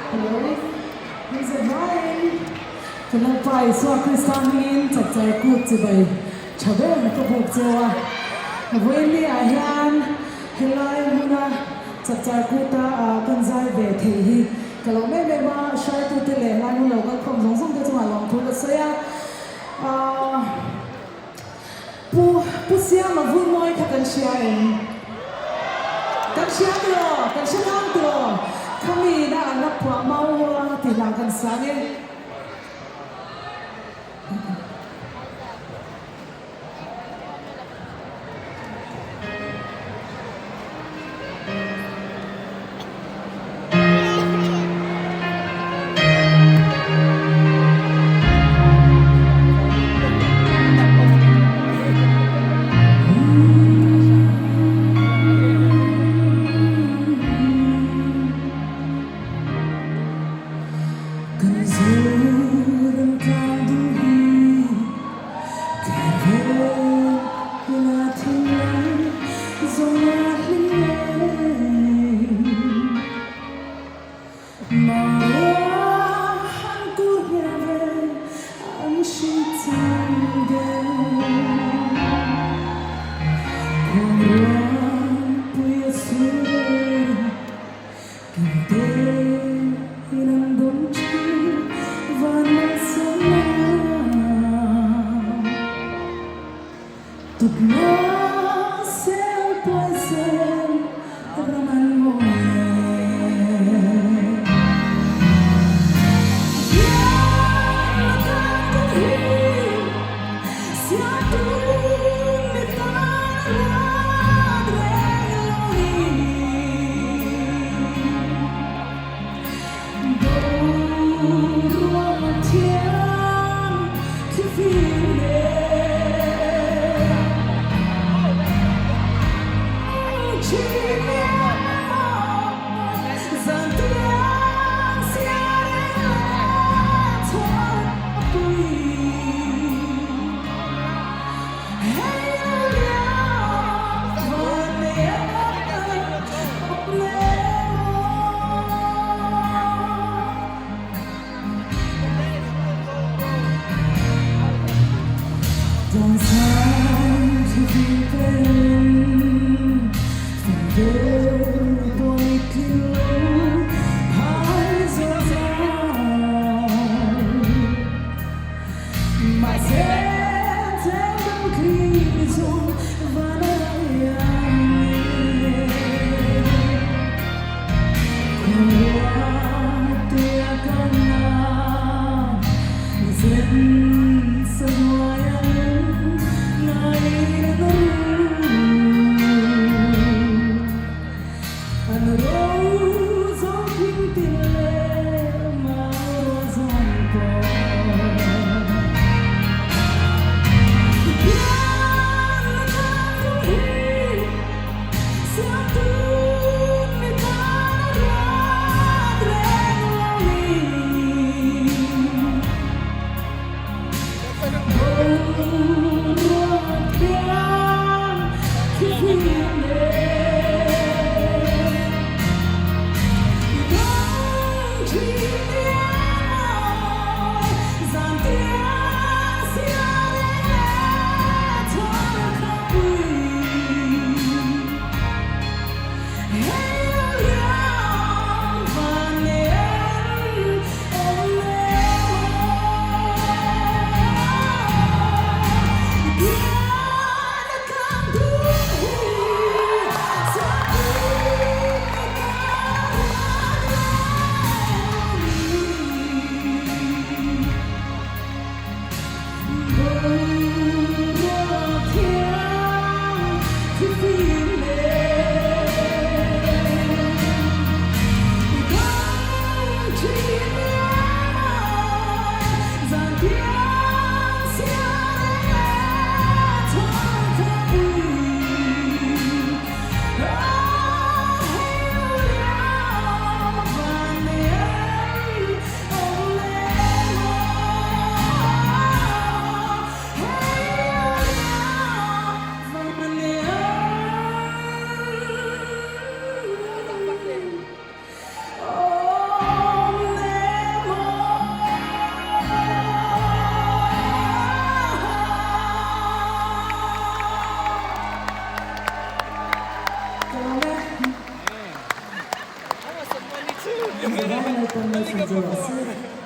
Hello, here's a Ryan. Kailan pa iswa Kristangin sa kut sibay. Chabel na kapag sewa. Nabueli ayan. Helay muna sa kuta kanzay bethi. Kalau may ba share to tele lalo lo kan kong song ke cuma long tu saya. Pu siya mavumoy katan siya kan siya to. Kami na anak po mau tilagan sanin. zawai lai pon lai sanjay ase